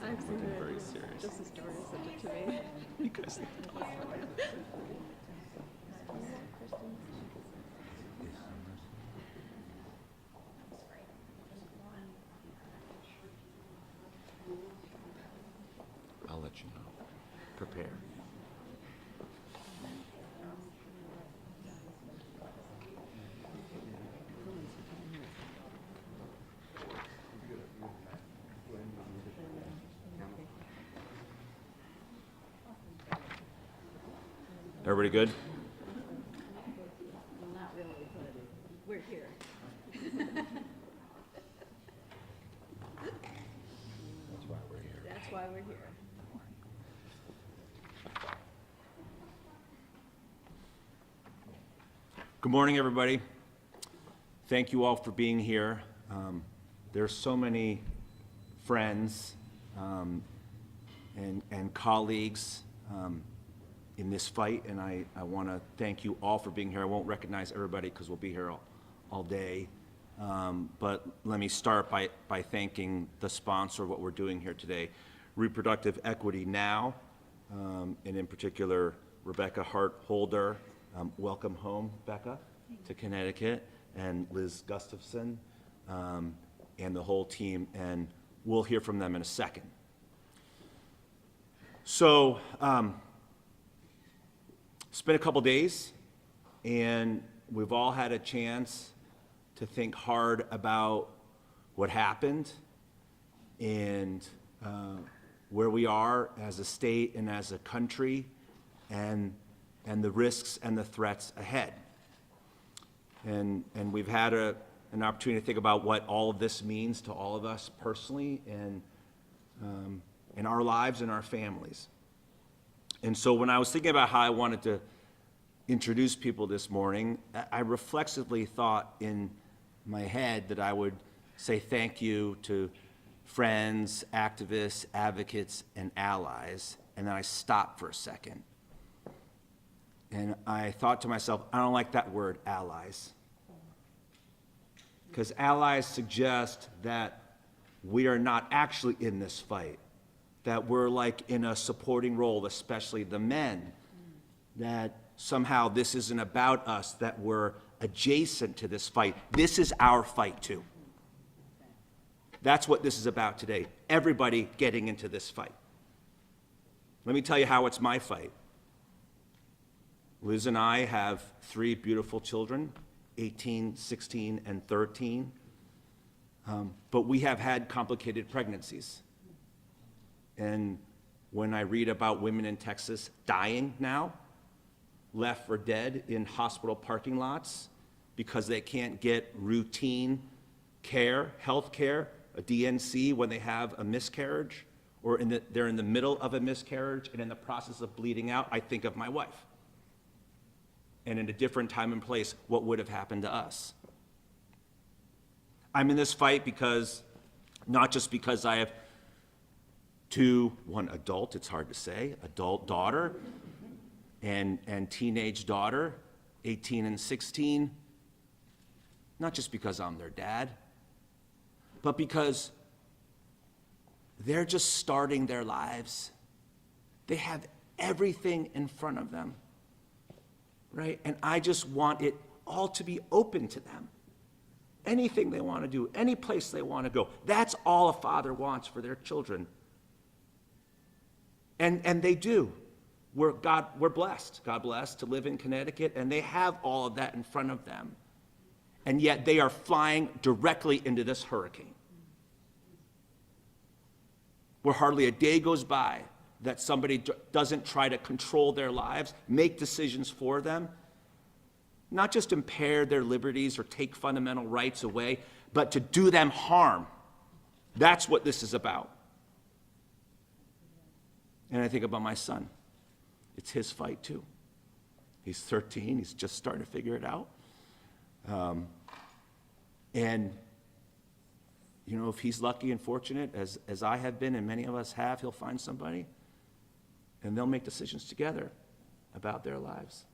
I've seen it. Very serious. Just a story sent it to me. You guys need to talk about it. I'll let you know. Prepare. Everybody good? Well, not really, but we're here. That's why we're here. That's why we're here. Good morning, everybody. Thank you all for being here. There's so many friends and colleagues in this fight, and I want to thank you all for being here. I won't recognize everybody because we'll be here all day, but let me start by thanking the sponsor of what we're doing here today, Reproductive Equity Now, and in particular, Rebecca Hart-Holder. Welcome home, Becca, to Connecticut, and Liz Gustafson, and the whole team, and we'll hear from them in a second. So, it's been a couple days, and we've all had a chance to think hard about what happened and where we are as a state and as a country, and the risks and the threats ahead. And we've had an opportunity to think about what all of this means to all of us personally and in our lives and our families. And so when I was thinking about how I wanted to introduce people this morning, I reflexively thought in my head that I would say thank you to friends, activists, advocates, and allies, and then I stopped for a second. And I thought to myself, I don't like that word, allies. Because allies suggest that we are not actually in this fight, that we're like in a supporting role, especially the men, that somehow this isn't about us, that we're adjacent to this fight. This is our fight too. That's what this is about today. Everybody getting into this fight. Let me tell you how it's my fight. Liz and I have 3 beautiful children, 18, 16, and 13. But we have had complicated pregnancies. And when I read about women in Texas dying now, left for dead in hospital parking lots because they can't get routine care, health care, a DNC when they have a miscarriage, or they're in the middle of a miscarriage and in the process of bleeding out, I think of my wife. And in a different time and place, what would have happened to us? I'm in this fight because, not just because I have one adult, it's hard to say, adult daughter and teenage daughter, 18 and 16, not just because I'm their dad, but because they're just starting their lives. They have everything in front of them, right? And I just want it all to be open to them. Anything they want to do, any place they want to go. That's all a father wants for their children. And they do. We're blessed. God blessed to live in Connecticut, and they have all of that in front of them. And yet they are flying directly into this hurricane. Where hardly a day goes by that somebody doesn't try to control their lives, make decisions for them, not just impair their liberties or take fundamental rights away, but to do them harm. That's what this is about. And I think about my son. It's his fight too. He's 13, he's just starting to figure it out. And you know, if he's lucky and fortunate, as I have been and many of us have, he'll find somebody and they'll make decisions together about their lives.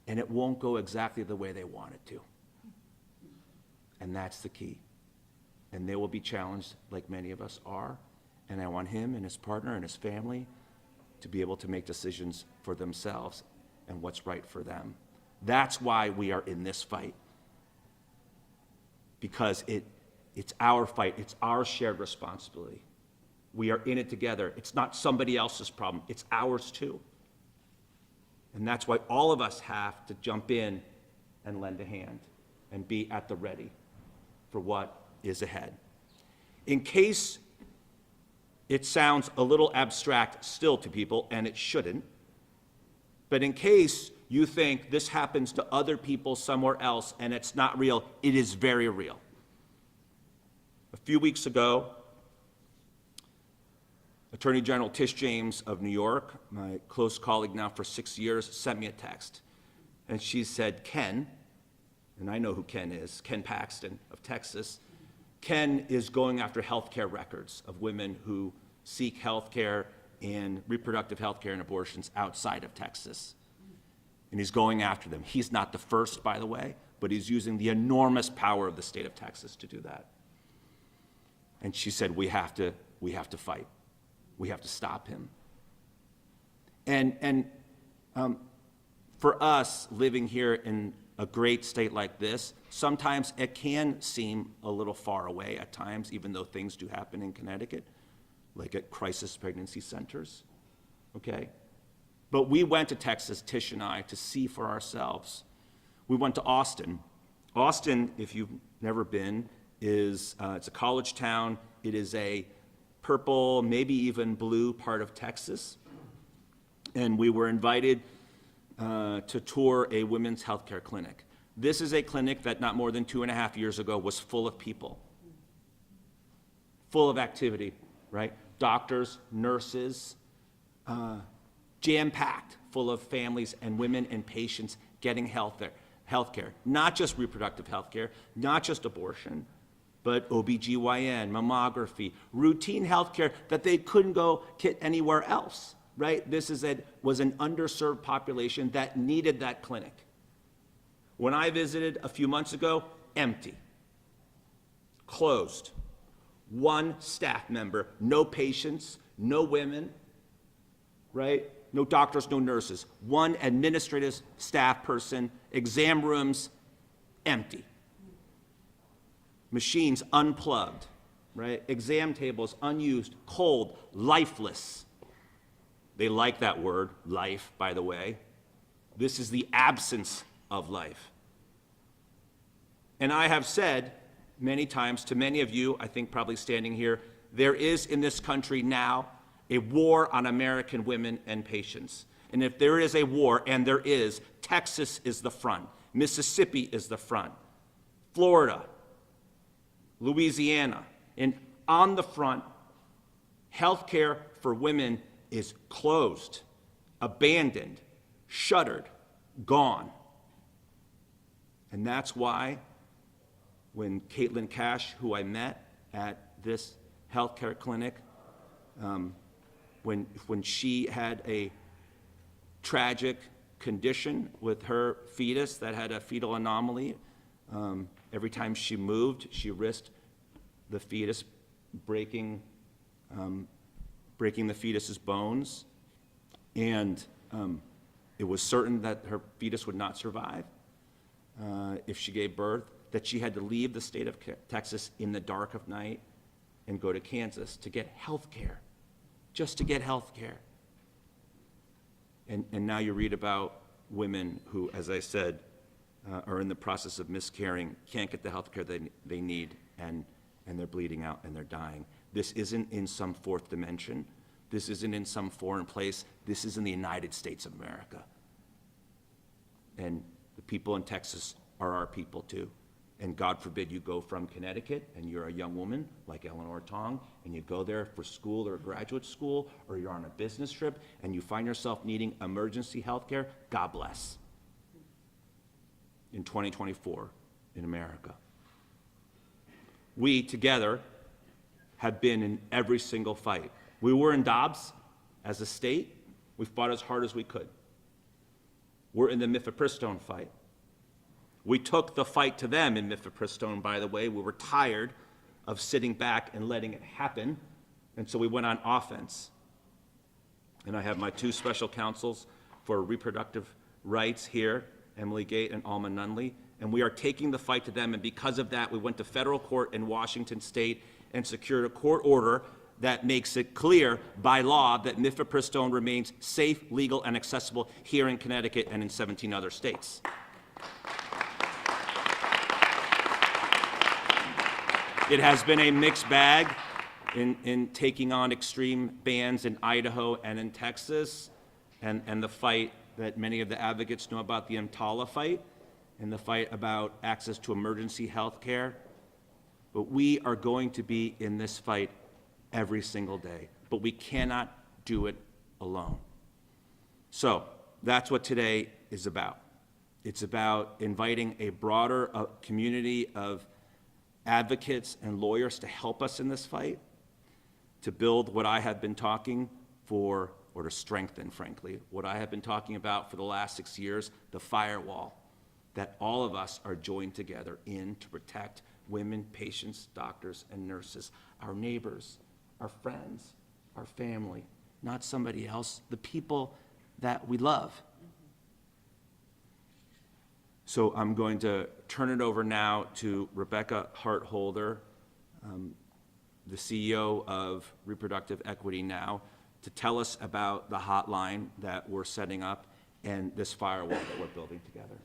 And it won't go exactly the way they want it to. And that's the key. And they will be challenged like many of us are. and I want him and his partner and his family to be able to make decisions for themselves and what's right for them. That's why we are in this fight. Because it's our fight, it's our shared responsibility. We are in it together. It's not somebody else's problem, it's ours too. And that's why all of us have to jump in and lend a hand and be at the ready for what is ahead. In case it sounds a little abstract still to people, and it shouldn't, but in case you think this happens to other people somewhere else and it's not real, it is very real. A few weeks ago, Attorney General Tish James of New York, my close colleague now for 6 years, sent me a text. And she said, Ken, and I know who Ken is, Ken Paxton of Texas, Ken is going after healthcare records of women who seek healthcare and reproductive healthcare and abortions outside of Texas. And he's going after them. He's not the first, by the way, but he's using the enormous power of the state of Texas to do that. And she said, we have to fight. We have to stop him. And for us living here in a great state like this, sometimes it can seem a little far away at times, even though things do happen in Connecticut, like at crisis pregnancy centers, okay? But we went to Texas, Tish and I, to see for ourselves. We went to Austin. Austin, if you've never been, is it's a college town. It is a purple, maybe even blue part of Texas. And we were invited to tour a women's healthcare clinic. This is a clinic that not more than 2.5 years ago was full of people, full of activity, right? Doctors, nurses, jam-packed, full of families and women and patients getting healthcare, not just reproductive healthcare, not just abortion, but OBGYN, mammography, routine healthcare that they couldn't go get anywhere else, right? This was an underserved population that needed that clinic. When I visited a few months ago, empty, closed. One staff member, no patients, no women, right? No doctors, no nurses. One administrative staff person, exam rooms, empty. Machines unplugged, right? Exam tables unused, cold, lifeless. They like that word, life, by the way. This is the absence of life. And I have said many times to many of you, I think probably standing here, there is in this country now a war on American women and patients. And if there is a war, and there is, Texas is the front. Mississippi is the front. Florida, Louisiana, and on the front, healthcare for women is closed, abandoned, shuttered, gone. And that's why when Caitlin Cash, who I met at this healthcare clinic, when she had a tragic condition with her fetus that had a fetal anomaly, every time she moved, she risked the fetus breaking the fetus's bones, and it was certain that her fetus would not survive if she gave birth, that she had to leave the state of Texas in the dark of night and go to Kansas to get health care, just to get health care. And now you read about women who, as I said, are in the process of miscarrying, can't get the health care they need, and they're bleeding out and they're dying. This isn't in some fourth dimension. This isn't in some foreign place. This is in the United States of America. And the people in Texas are our people too. And God forbid you go from Connecticut and you're a young woman like Eleanor Tong and you go there for school or graduate school, or you're on a business trip and you find yourself needing emergency health care, God bless. In 2024 in America. We together have been in every single fight. We were in Dobbs as a state. We fought as hard as we could. We're in the mifepristone fight. We took the fight to them in mifepristone, by the way. We were tired of sitting back and letting it happen And so we went on offense. And I have my two special counsels for reproductive rights here, Emily Gate and Alma Nunley, and we are taking the fight to them, and because of that, we went to federal court in Washington State and secured a court order that makes it clear by law that mifepristone remains safe, legal, and accessible here in Connecticut and in 17 other states. It has been a mixed bag in taking on extreme bans in Idaho and in Texas, and the fight that many of the advocates know about, the EMTALA fight, and the fight about access to emergency health care. But we are going to be in this fight every single day, but we cannot do it alone. So that's what today is about. It's about inviting a broader community of advocates and lawyers to help us in this fight, to build what I have been talking for, or to strengthen, frankly, what I have been talking about for the last 6 years, the firewall that all of us are joined together in to protect women, patients, doctors, and nurses, our neighbors, our friends, our family, not somebody else, the people that we love. So I'm going to turn it over now to Rebecca Hartholder, the CEO of Reproductive Equity Now, to tell us about the hotline that we're setting up and this firewall that we're building together.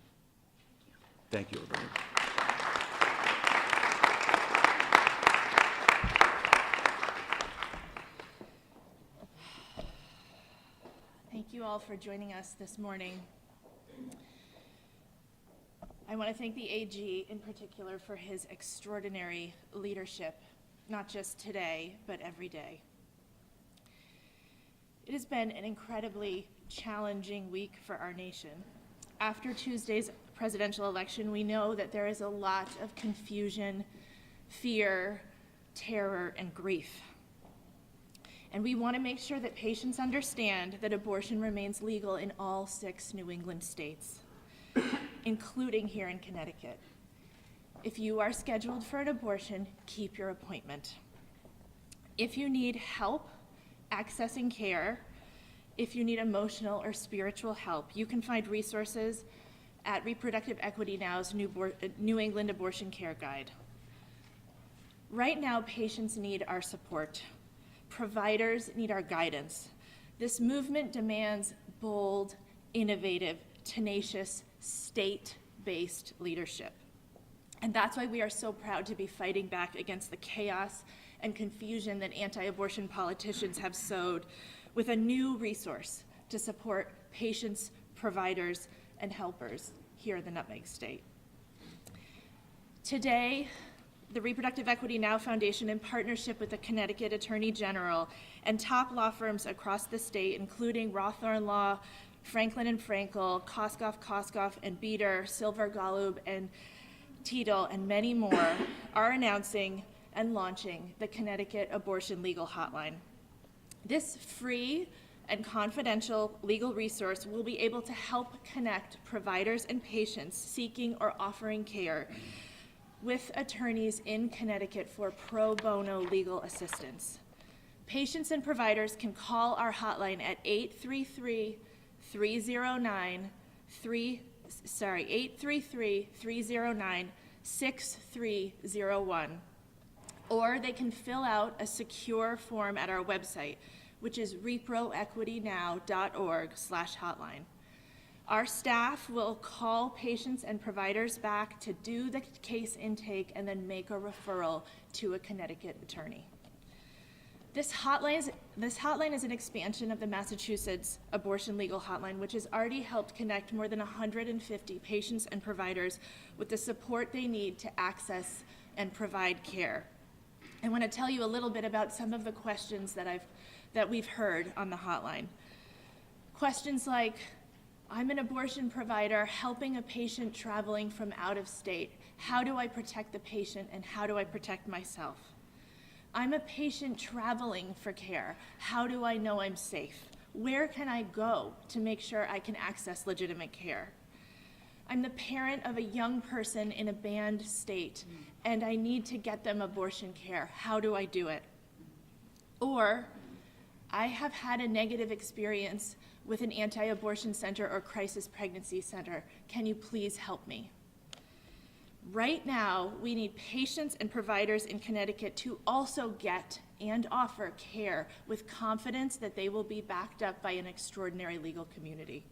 Thank you, everybody. Thank you all for joining us this morning. I want to thank the AG in particular for his extraordinary leadership, not just today, but every day. It has been an incredibly challenging week for our nation. After Tuesday's presidential election, we know that there is a lot of confusion, fear, terror, and grief. And we want to make sure that patients understand that abortion remains legal in all 6 New England states, including here in Connecticut. If you are scheduled for an abortion, keep your appointment. If you need help accessing care, if you need emotional or spiritual help, you can find resources at Reproductive Equity Now's New England Abortion Care Guide. Right now, patients need our support. Providers need our guidance. This movement demands bold, innovative, tenacious, state-based leadership. And that's why we are so proud to be fighting back against the chaos and confusion that anti-abortion politicians have sowed with a new resource to support patients, providers, and helpers here in the Nutmeg State. Today, the Reproductive Equity Now Foundation, in partnership with the Connecticut Attorney General and top law firms across the state, including Rawthorne Law, Franklin and Frankel, Koskoff, and Beater, Silver, Golub, and Tiedel, and many more, are announcing and launching the Connecticut Abortion Legal Hotline. This free and confidential legal resource will be able to help connect providers and patients seeking or offering care with attorneys in Connecticut for pro bono legal assistance. Patients and providers can call our hotline at 833-309-6301, or they can fill out a secure form at our website, which is reproequitynow.org/hotline. Our staff will call patients and providers back to do the case intake and then make a referral to a Connecticut attorney. This hotline is an expansion of the Massachusetts Abortion Legal Hotline, which has already helped connect more than 150 patients and providers with the support they need to access and provide care. I want to tell you a little bit about some of the questions that we've heard on the hotline. Questions like, I'm an abortion provider helping a patient traveling from out of state. How do I protect the patient and how do I protect myself? I'm a patient traveling for care. How do I know I'm safe? Where can I go to make sure I can access legitimate care? I'm the parent of a young person in a banned state and I need to get them abortion care. How do I do it? Or, I have had a negative experience with an anti-abortion center or crisis pregnancy center. Can you please help me? Right now, we need patients and providers in Connecticut to also get and offer care with confidence that they will be backed up by an extraordinary legal community.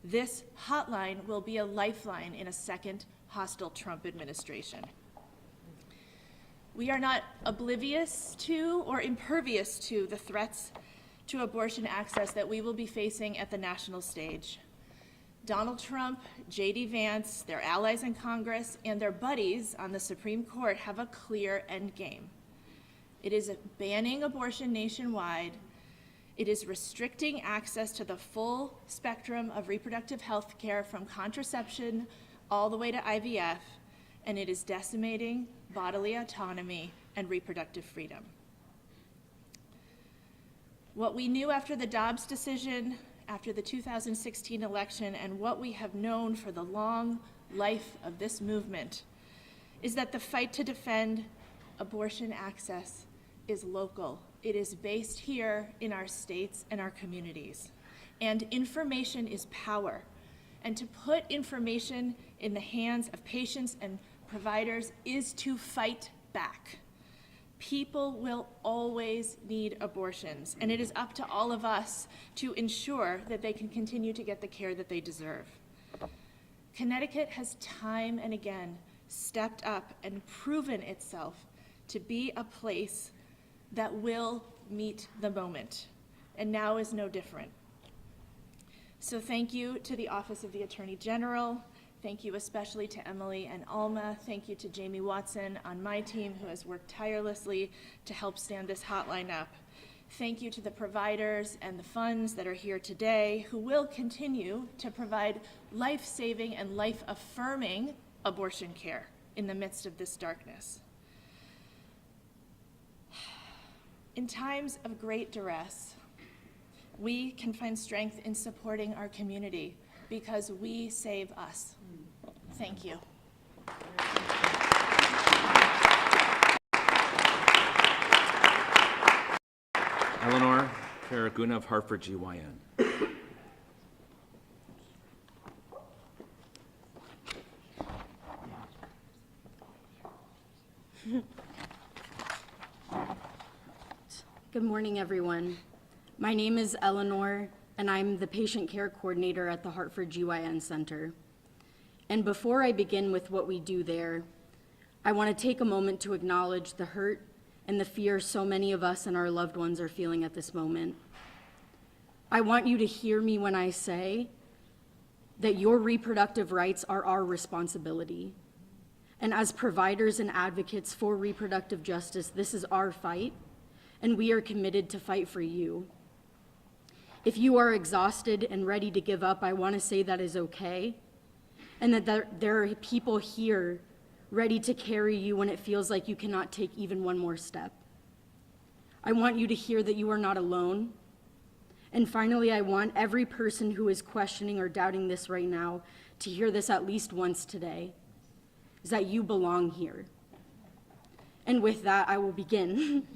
This hotline will be a lifeline in a second hostile Trump administration. We are not oblivious to or impervious to the threats to abortion access that we will be facing at the national stage. Donald Trump, J.D. Vance, their allies in Congress, and their buddies on the Supreme Court have a clear end game. It is banning abortion nationwide. It is restricting access to the full spectrum of reproductive health care from contraception all the way to IVF, and it is decimating bodily autonomy and reproductive freedom. What we knew after the Dobbs decision, after the 2016 election, and what we have known for the long life of this movement is that the fight to defend abortion access is local. It is based here in our states and our communities. And information is power. And to put information in the hands of patients and providers is to fight back. People will always need abortions, and it is up to all of us to ensure that they can continue to get the care that they deserve. Connecticut has time and again stepped up and proven itself to be a place that will meet the moment, and now is no different. So thank you to the Office of the Attorney General. Thank you especially to Emily and Alma. Thank you to Jamie Watson on my team, who has worked tirelessly to help stand this hotline up. Thank you to the providers and the funds that are here today, who will continue to provide life-saving and life-affirming abortion care in the midst of this darkness. In times of great duress, we can find strength in supporting our community because we save us. Thank you. Eleanor Farraguna of Hartford GYN. Good morning, everyone. My name is Eleanor, and I'm the patient care coordinator at the Hartford GYN Center. And before I begin with what we do there, I want to take a moment to acknowledge the hurt and the fear so many of us and our loved ones are feeling at this moment. I want you to hear me when I say that your reproductive rights are our responsibility. And as providers and advocates for reproductive justice, this is our fight, and we are committed to fight for you. If you are exhausted and ready to give up, I want to say that is okay, and that there are people here ready to carry you when it feels like you cannot take even one more step. I want you to hear that you are not alone. And finally, I want every person who is questioning or doubting this right now to hear this at least once today, is that you belong here. And with that, I will begin.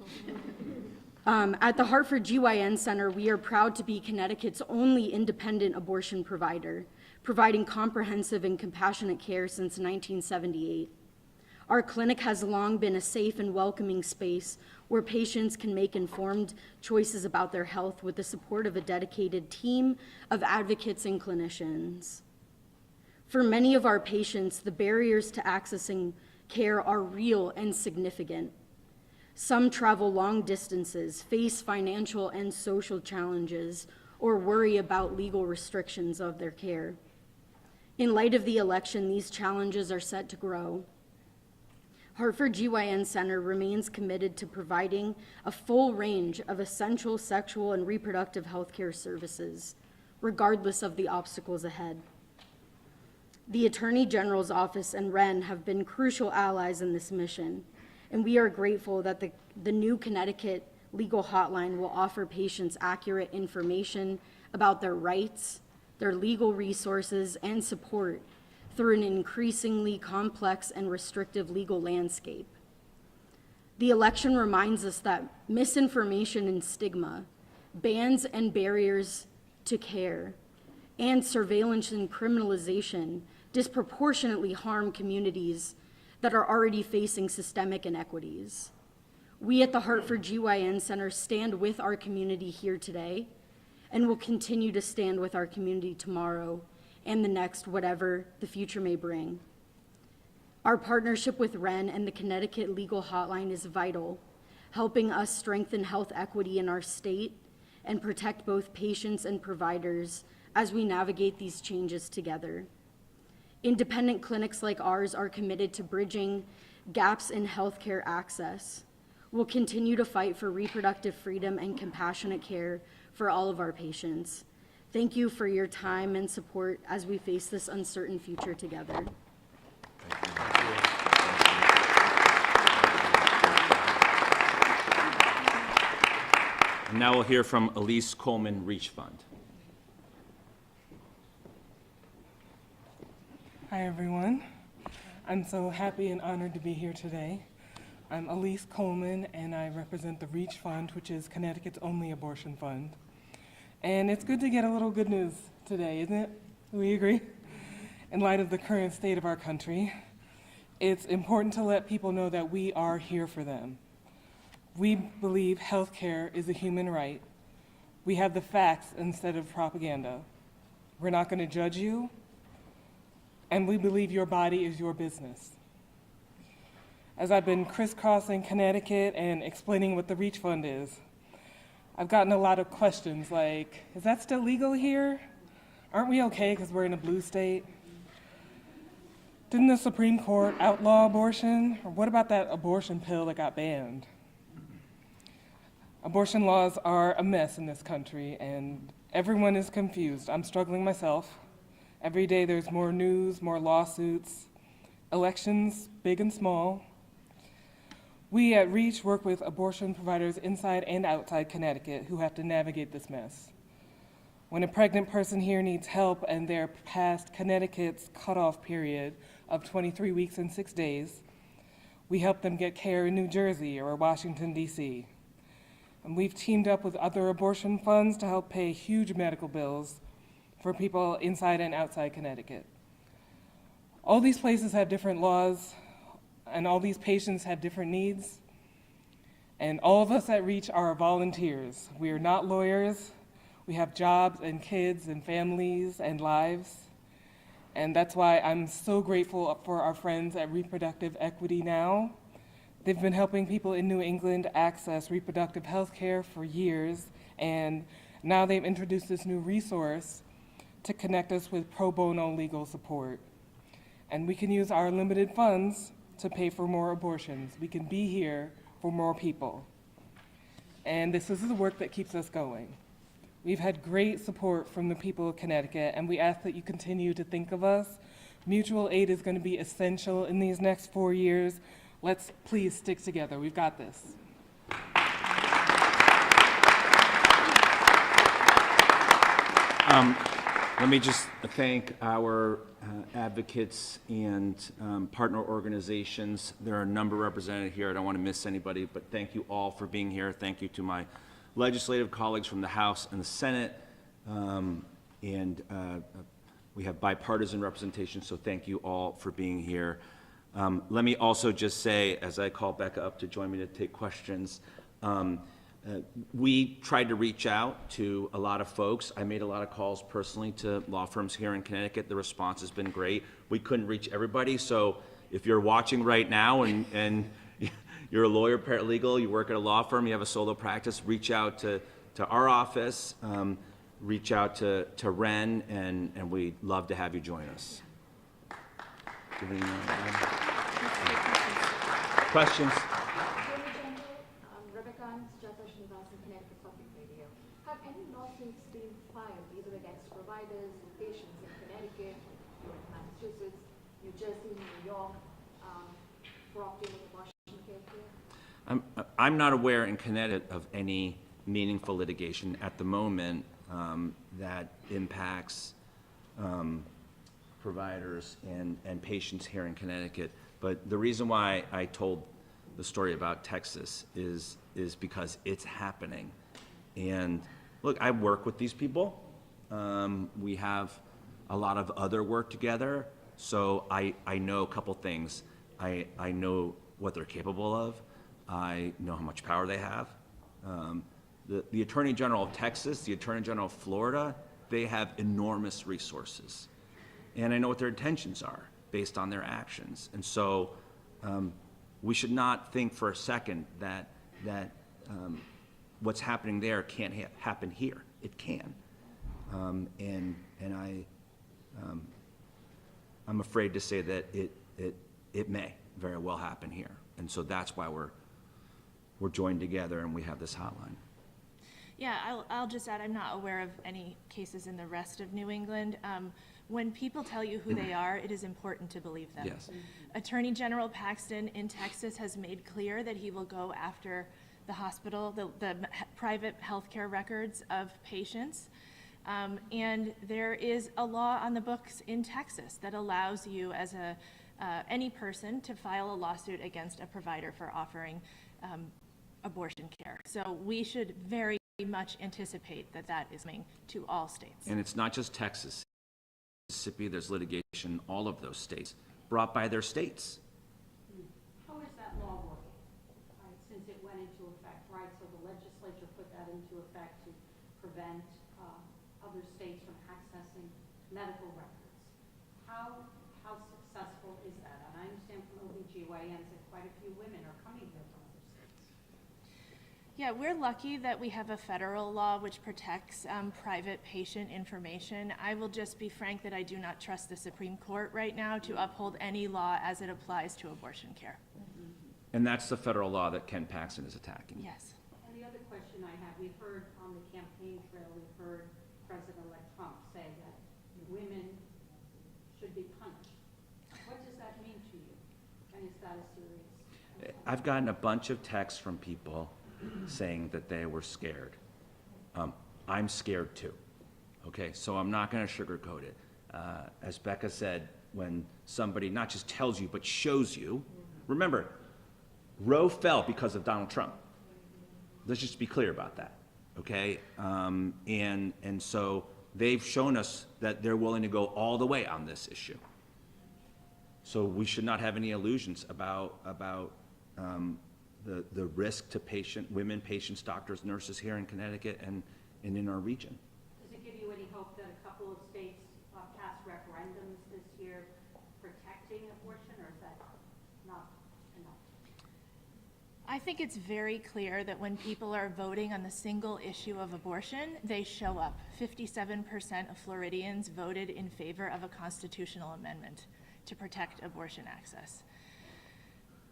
At the Hartford GYN Center, we are proud to be Connecticut's only independent abortion provider, providing comprehensive and compassionate care since 1978. Our clinic has long been a safe and welcoming space where patients can make informed choices about their health with the support of a dedicated team of advocates and clinicians. For many of our patients, the barriers to accessing care are real and significant. Some travel long distances, face financial and social challenges, or worry about legal restrictions of their care. In light of the election, these challenges are set to grow. Hartford GYN Center remains committed to providing a full range of essential sexual and reproductive health care services, regardless of the obstacles ahead. The Attorney General's office and REN have been crucial allies in this mission, and we are grateful that the new Connecticut legal hotline will offer patients accurate information about their rights, their legal resources, and support through an increasingly complex and restrictive legal landscape. The election reminds us that misinformation and stigma, bans and barriers to care, and surveillance and criminalization disproportionately harm communities that are already facing systemic inequities. We at the Hartford GYN Center stand with our community here today and will continue to stand with our community tomorrow and the next, whatever the future may bring. Our partnership with REN and the Connecticut Legal Hotline is vital, helping us strengthen health equity in our state and protect both patients and providers as we navigate these changes together. Independent clinics like ours are committed to bridging gaps in healthcare access. We'll continue to fight for reproductive freedom and compassionate care for all of our patients. Thank you for your time and support as we face this uncertain future together. And now we'll hear from Elise Coleman, Reach Fund. Hi, everyone. I'm so happy and honored to be here today. I'm Elise Coleman, and I represent the REACH Fund, which is Connecticut's only abortion fund. And it's good to get a little good news today, isn't it? We agree? In light of the current state of our country, it's important to let people know that we are here for them. We believe healthcare is a human right. We have the facts instead of propaganda. We're not going to judge you, and we believe your body is your business. As I've been crisscrossing Connecticut and explaining what the REACH Fund is, I've gotten a lot of questions like, is that still legal here? Aren't we okay because we're in a blue state? Didn't the Supreme Court outlaw abortion? Or what about that abortion pill that got banned? Abortion laws are a mess in this country, and everyone is confused. I'm struggling myself. Every day there's more news, more lawsuits, elections, big and small. We at REACH work with abortion providers inside and outside Connecticut who have to navigate this mess. When a pregnant person here needs help and they're past Connecticut's cutoff period of 23 weeks and 6 days, we help them get care in New Jersey or Washington, D.C. And we've teamed up with other abortion funds to help pay huge medical bills for people inside and outside Connecticut. All these places have different laws, and all these patients have different needs, and all of us at REACH are volunteers. We are not lawyers. We have jobs and kids and families and lives, and that's why I'm so grateful for our friends at Reproductive Equity Now. They've been helping people in New England access reproductive health care for years, and now they've introduced this new resource to connect us with pro bono legal support. And we can use our limited funds to pay for more abortions. We can be here for more people. And this is the work that keeps us going. We've had great support from the people of Connecticut, and we ask that you continue to think of us. Mutual aid is going to be essential in these next 4 years. Let's please stick together. We've got this. Let me just thank our advocates and partner organizations. There are a number represented here. I don't want to miss anybody, but thank you all for being here. Thank you to my legislative colleagues from the House and the Senate. We have bipartisan representation, so thank you all for being here. Let me also just say, as I call Becca up to join me to take questions, we tried to reach out to a lot of folks. I made a lot of calls personally to law firms here in Connecticut. The response has been great. We couldn't reach everybody, so if you're watching right now and you're a lawyer, paralegal, you work at a law firm, you have a solo practice, reach out to our office, reach out to Ren, and we'd love to have you join us. Do you have any questions? Have any lawsuits been filed either against providers or patients in Connecticut, Massachusetts, New Jersey, New York, for obtaining abortion care? I'm not aware in Connecticut of any meaningful litigation at the moment that impacts providers and patients here in Connecticut. But the reason why I told the story about Texas is because it's happening. And look, I work with these people. We have a lot of other work together, so I know a couple things. I know what they're capable of. I know how much power they have. The Attorney General of Texas, the Attorney General of Florida, they have enormous resources. And I know what their intentions are based on their actions. And so we should not think for a second that what's happening there can't happen here. It can. I'm afraid to say that it may very well happen here. And so that's why we're joined together and we have this hotline. Yeah, I'll just add, I'm not aware of any cases in the rest of New England. When people tell you who they are, it is important to believe them. Yes. Attorney General Paxton in Texas has made clear that he will go after the hospital, the private healthcare records of patients. And there is a law on the books in Texas that allows you as any person to file a lawsuit against a provider for offering abortion care. So we should very much anticipate that that is coming to all states. And it's not just Texas. Mississippi, there's litigation in all of those states brought by their states. How is that law working, right, since it went into effect, right? So the legislature put that into effect to prevent other states from accessing medical records. How successful is that? And I understand from OBGYNs that quite a few women are coming here from other states. Yeah, we're lucky that we have a federal law which protects private patient information. I will just be frank that I do not trust the Supreme Court right now to uphold any law as it applies to abortion care. And that's the federal law that Ken Paxton is attacking. Yes. And the other question I have, we've heard on the campaign trail, we've heard President-elect Trump say that women should be punished. What does that mean to you? And is that a serious? I've gotten a bunch of texts from people saying that they were scared. I'm scared too. Okay, so I'm not going to sugarcoat it. As Becca said, when somebody not just tells you but shows you, remember, Roe fell because of Donald Trump. Let's just be clear about that. Okay, and so they've shown us that they're willing to go all the way on this issue. So we should not have any illusions about the risk to women, patients, doctors, nurses here in Connecticut and in our region. Does it give you any hope that a couple of states pass referendums this year protecting abortion, or is that not enough? I think it's very clear that when people are voting on the single issue of abortion, they show up. 57% of Floridians voted in favor of a constitutional amendment to protect abortion access.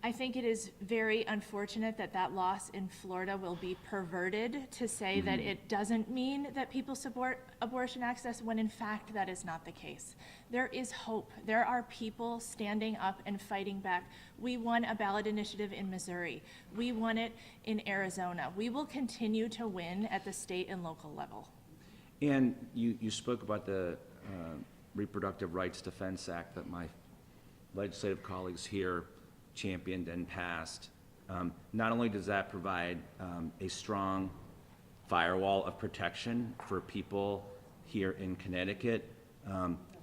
I think it is very unfortunate that that loss in Florida will be perverted to say that it doesn't mean that people support abortion access, when in fact that is not the case. There is hope. There are people standing up and fighting back. We won a ballot initiative in Missouri. We won it in Arizona. We will continue to win at the state and local level. And you spoke about the Reproductive Rights Defense Act that my legislative colleagues here championed and passed. Not only does that provide a strong firewall of protection for people here in Connecticut,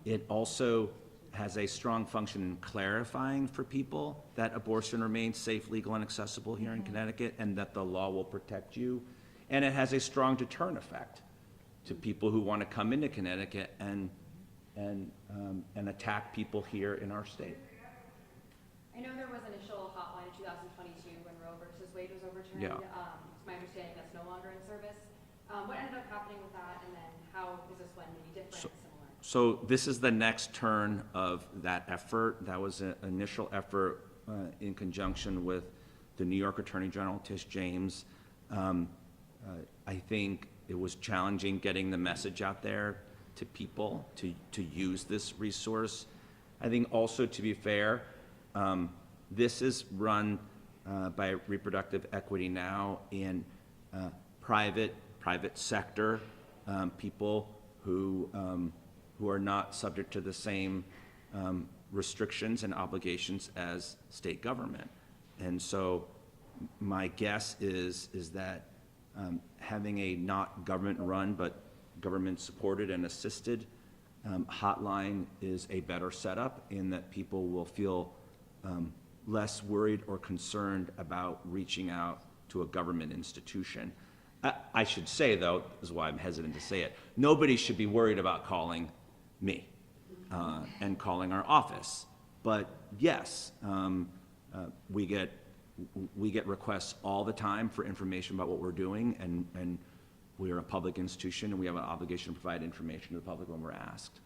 it also has a strong function in clarifying for people that abortion remains safe, legal, and accessible here in Connecticut, and that the law will protect you. And it has a strong deterrent effect to people who want to come into Connecticut and attack people here in our state. I know there was an initial hotline in 2022 when Roe versus Wade was overturned. Yeah. It's my understanding that's no longer in service. What ended up happening with that, and then how is this one maybe different, similar? So this is the next turn of that effort. That was an initial effort in conjunction with the New York Attorney General, Tish James. I think it was challenging getting the message out there to people to use this resource. I think also, to be fair, this is run by Reproductive Equity Now in private sector, people who are not subject to the same restrictions and obligations as state government. And so my guess is that having a not government-run but government-supported and assisted hotline is a better setup, in that people will feel less worried or concerned about reaching out to a government institution. I should say, though, this is why I'm hesitant to say it, nobody should be worried about calling me and calling our office. But yes, we get requests all the time for information about what we're doing, and we are a public institution, and we have an obligation to provide information to the public when we're asked.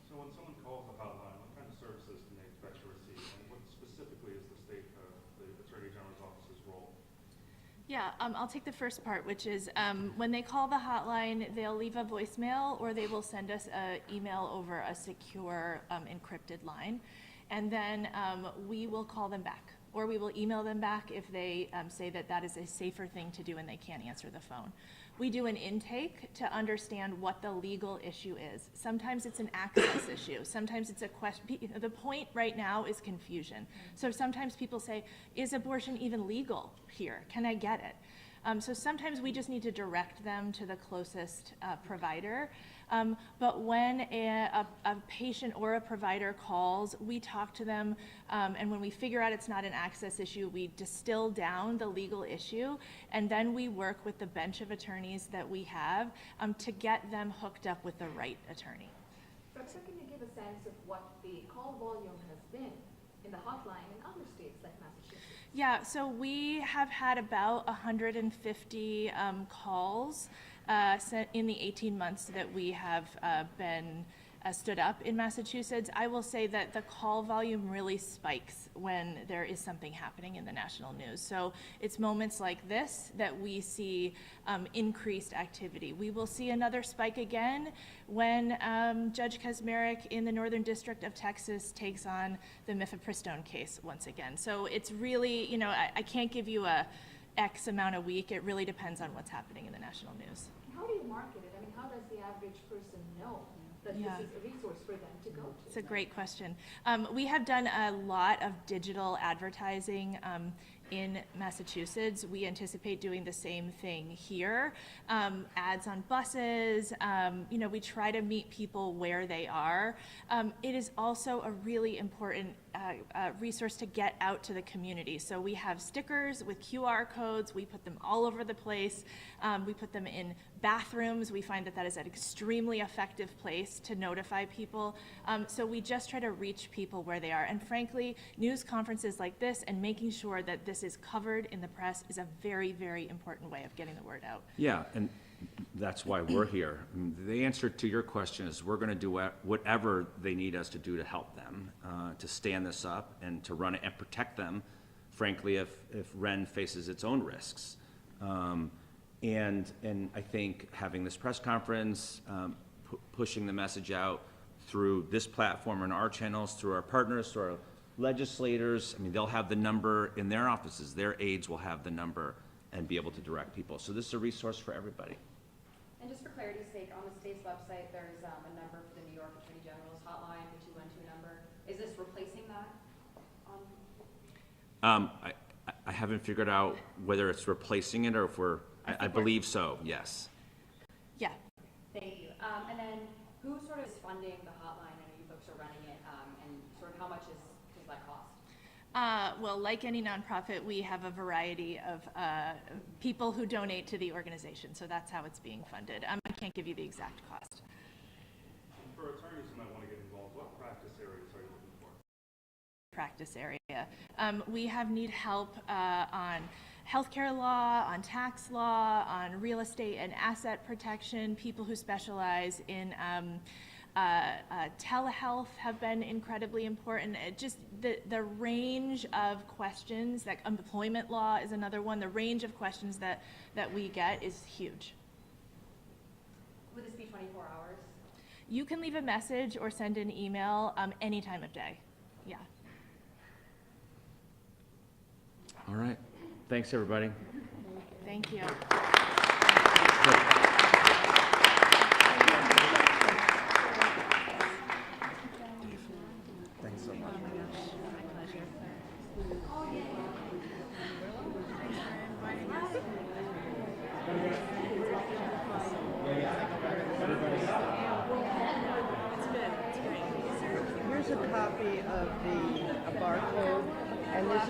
So when someone calls the hotline, what kind of services can they expect to receive, and what specifically is the Attorney General's office's role? Yeah, I'll take the first part, which is when they call the hotline, they'll leave a voicemail or they will send us an email over a secure encrypted line. And then we will call them back, or we will email them back if they say that that is a safer thing to do and they can't answer the phone. We do an intake to understand what the legal issue is. Sometimes it's an access issue. Sometimes it's a question. The point right now is confusion. So sometimes people say, is abortion even legal here? Can I get it? So sometimes we just need to direct them to the closest provider. But when a patient or a provider calls, we talk to them, and when we figure out it's not an access issue, we distill down the legal issue, and then we work with the bench of attorneys that we have to get them hooked up with the right attorney. Professor, can you give a sense of what the call volume has been in the hotline in other states like Massachusetts? Yeah, so we have had about 150 calls in the 18 months that we have been stood up in Massachusetts. I will say that the call volume really spikes when there is something happening in the national news. So it's moments like this that we see increased activity. We will see another spike again when Judge Kaczmarek in the Northern District of Texas takes on the mifepristone case once again. So it's really, you know, I can't give you a X amount a week. It really depends on what's happening in the national news. How do you market it? I mean, how does the average person know that Yeah. this is a resource for them to go to? It's a great question. We have done a lot of digital advertising in Massachusetts. We anticipate doing the same thing here. Ads on buses, you know, we try to meet people where they are. It is also a really important resource to get out to the community. So we have stickers with QR codes. We put them all over the place. We put them in bathrooms. We find that that is an extremely effective place to notify people. So we just try to reach people where they are. And frankly, news conferences like this and making sure that this is covered in the press is a very, very important way of getting the word out. Yeah, and that's why we're here. The answer to your question is we're going to do whatever they need us to do to help them, to stand this up and to run it and protect them, frankly, if REN faces its own risks. And I think having this press conference, pushing the message out through this platform and our channels, through our partners, through our legislators, I mean, they'll have the number in their offices. Their aides will have the number and be able to direct people. So this is a resource for everybody. And just for clarity's sake, on the state's website, there's a number for the New York Attorney General's hotline, the 212 number. Is this replacing that? I haven't figured out whether it's replacing it or if I believe so, yes. Yeah. Thank you. And then who sort of is funding the hotline? I know you folks are running it, and sort of how much does that cost? Well, like any nonprofit, we have a variety of people who donate to the organization, so that's how it's being funded. I can't give you the exact cost. And for attorneys who might want to get involved, what practice areas are you looking for? Practice area. We need help on healthcare law, on tax law, on real estate and asset protection. People who specialize in telehealth have been incredibly important. Just the range of questions, that employment law is another one. The range of questions that we get is huge. Would this be 24 hours? You can leave a message or send an email any time of day. Yeah. All right. Thanks, everybody. Thank you. Thanks so much. Oh my gosh, my pleasure. Here's a copy of the barcode, and this is